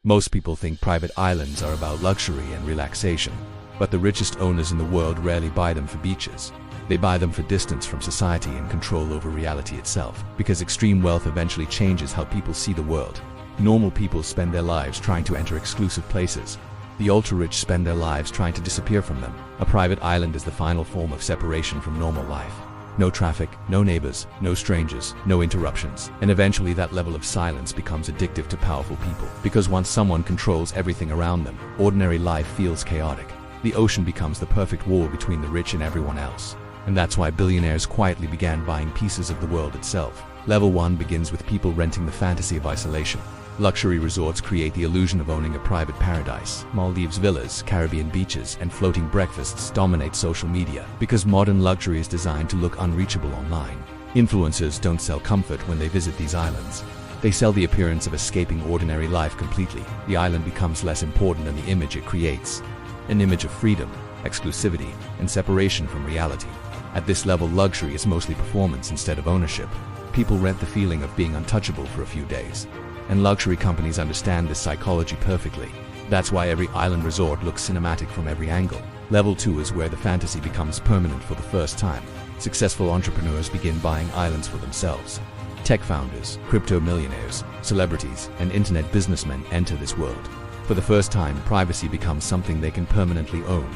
Most people think private islands are about luxury and relaxation, but the richest owners in the world rarely buy them for beaches. They buy them for distance from society and control over reality itself, because extreme wealth eventually changes how people see the world. Normal people spend their lives trying to enter exclusive places. The ultra-rich spend their lives trying to disappear from them. A private island is the final form of separation from normal life. No traffic, no neighbors, no strangers, no interruptions. And eventually that level of silence becomes addictive to powerful people. Because once someone controls everything around them, ordinary life feels chaotic. The ocean becomes the perfect wall between the rich and everyone else. And that's why billionaires quietly began buying pieces of the world itself. Level 1 begins with people renting the fantasy of isolation. Luxury resorts create the illusion of owning a private paradise. Maldives villas, Caribbean beaches, and floating breakfasts dominate social media because modern luxury is designed to look unreachable online. Influencers don't sell comfort when they visit these islands. They sell the appearance of escaping ordinary life completely. The island becomes less important than the image it creates. An image of freedom, exclusivity, and separation from reality. At this level, luxury is mostly performance instead of ownership. People rent the feeling of being untouchable for a few days. And luxury companies understand this psychology perfectly. That's why every island resort looks cinematic from every angle. Level 2 is where the fantasy becomes permanent for the first time. Successful entrepreneurs begin buying islands for themselves. Tech founders, crypto millionaires, celebrities, and internet businessmen enter this world. For the first time, privacy becomes something they can permanently own.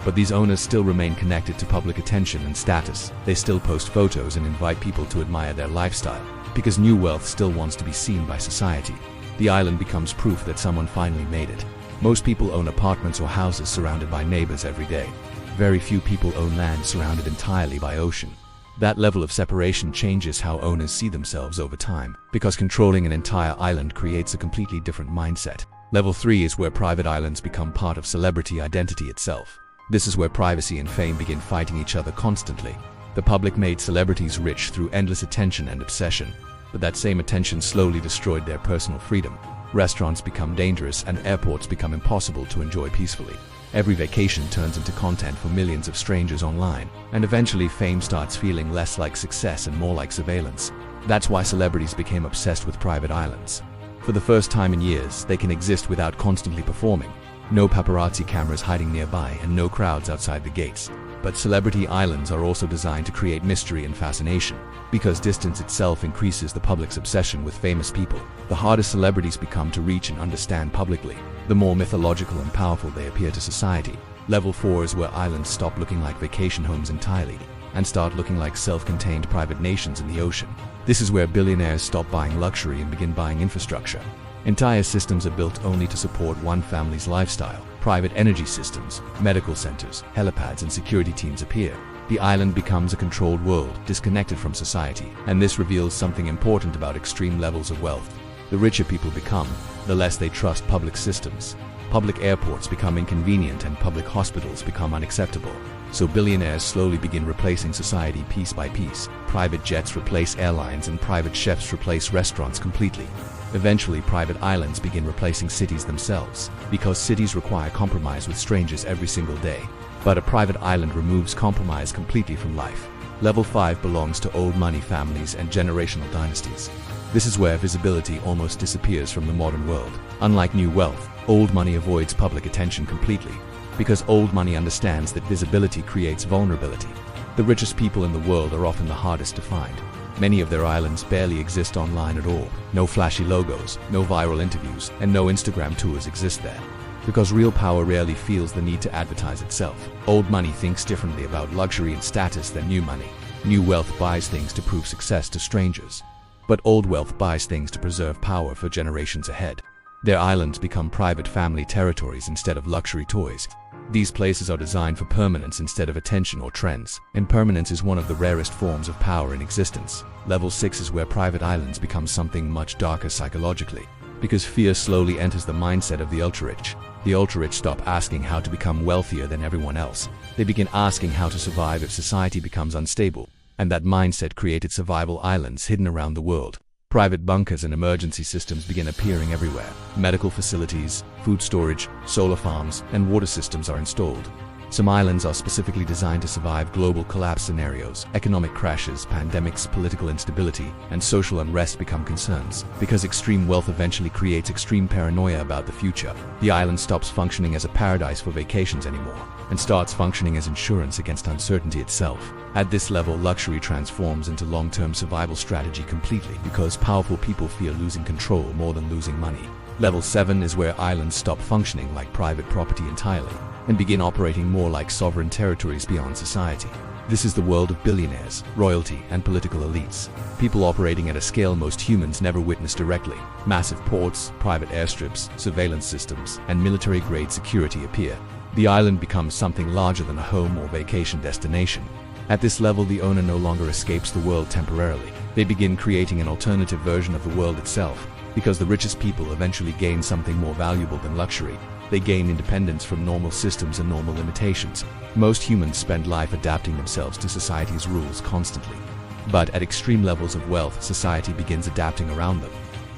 But these owners still remain connected to public attention and status. They still post photos and invite people to admire their lifestyle, because new wealth still wants to be seen by society. The island becomes proof that someone finally made it. Most people own apartments or houses surrounded by neighbors every day. Very few people own land surrounded entirely by ocean. That level of separation changes how owners see themselves over time, because controlling an entire island creates a completely different mindset. Level 3 is where private islands become part of celebrity identity itself. This is where privacy and fame begin fighting each other constantly. The public made celebrities rich through endless attention and obsession, but that same attention slowly destroyed their personal freedom. Restaurants become dangerous and airports become impossible to enjoy peacefully. Every vacation turns into content for millions of strangers online, and eventually fame starts feeling less like success and more like surveillance. That's why celebrities became obsessed with private islands. For the first time in years, they can exist without constantly performing. No paparazzi cameras hiding nearby and no crowds outside the gates. But celebrity islands are also designed to create mystery and fascination, because distance itself increases the public's obsession with famous people. The harder celebrities become to reach and understand publicly, the more mythological and powerful they appear to society. Level 4 is where islands stop looking like vacation homes entirely, and start looking like self-contained private nations in the ocean. This is where billionaires stop buying luxury and begin buying infrastructure. Entire systems are built only to support one family's lifestyle. Private energy systems, medical centers, helipads, and security teams appear. The island becomes a controlled world, disconnected from society, and this reveals something important about extreme levels of wealth. The richer people become, the less they trust public systems. Public airports become inconvenient and public hospitals become unacceptable. So billionaires slowly begin replacing society piece by piece. Private jets replace airlines and private chefs replace restaurants completely. Eventually, private islands begin replacing cities themselves, because cities require compromise with strangers every single day. But a private island removes compromise completely from life. Level 5 belongs to old money families and generational dynasties. This is where visibility almost disappears from the modern world. Unlike new wealth, old money avoids public attention completely, because old money understands that visibility creates vulnerability. The richest people in the world are often the hardest to find. Many of their islands barely exist online at all. No flashy logos, no viral interviews, and no Instagram tours exist there. Because real power rarely feels the need to advertise itself. Old money thinks differently about luxury and status than new money. New wealth buys things to prove success to strangers. But old wealth buys things to preserve power for generations ahead. Their islands become private family territories instead of luxury toys. These places are designed for permanence instead of attention or trends, and permanence is one of the rarest forms of power in existence. Level 6 is where private islands become something much darker psychologically, because fear slowly enters the mindset of the ultra-rich. The ultra-rich stop asking how to become wealthier than everyone else. They begin asking how to survive if society becomes unstable, and that mindset created survival islands hidden around the world. Private bunkers and emergency systems begin appearing everywhere. Medical facilities, food storage, solar farms, and water systems are installed. Some islands are specifically designed to survive global collapse scenarios. Economic crashes, pandemics, political instability, and social unrest become concerns. Because extreme wealth eventually creates extreme paranoia about the future, the island stops functioning as a paradise for vacations anymore, and starts functioning as insurance against uncertainty itself. At this level, luxury transforms into long-term survival strategy completely, because powerful people fear losing control more than losing money. Level 7 is where islands stop functioning like private property entirely, and begin operating more like sovereign territories beyond society. This is the world of billionaires, royalty, and political elites. People operating at a scale most humans never witness directly. Massive ports, private airstrips, surveillance systems, and military-grade security appear. The island becomes something larger than a home or vacation destination. At this level, the owner no longer escapes the world temporarily. They begin creating an alternative version of the world itself, because the richest people eventually gain something more valuable than luxury. They gain independence from normal systems and normal limitations. Most humans spend life adapting themselves to society's rules constantly. But at extreme levels of wealth, society begins adapting around them.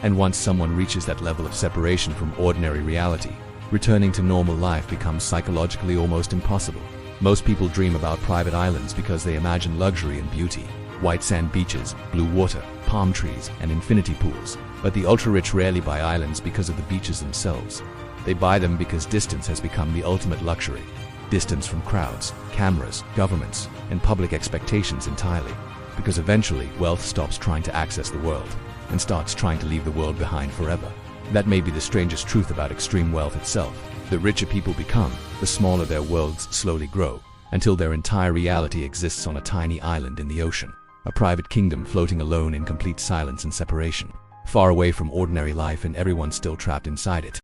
And once someone reaches that level of separation from ordinary reality, returning to normal life becomes psychologically almost impossible. Most people dream about private islands because they imagine luxury and beauty. White sand beaches, blue water, palm trees, and infinity pools. But the ultra-rich rarely buy islands because of the beaches themselves. They buy them because distance has become the ultimate luxury. Distance from crowds, cameras, governments, and public expectations entirely. Because eventually, wealth stops trying to access the world, and starts trying to leave the world behind forever. That may be the strangest truth about extreme wealth itself. The richer people become, the smaller their worlds slowly grow, until their entire reality exists on a tiny island in the ocean. A private kingdom floating alone in complete silence and separation. Far away from ordinary life, and everyone still trapped inside it.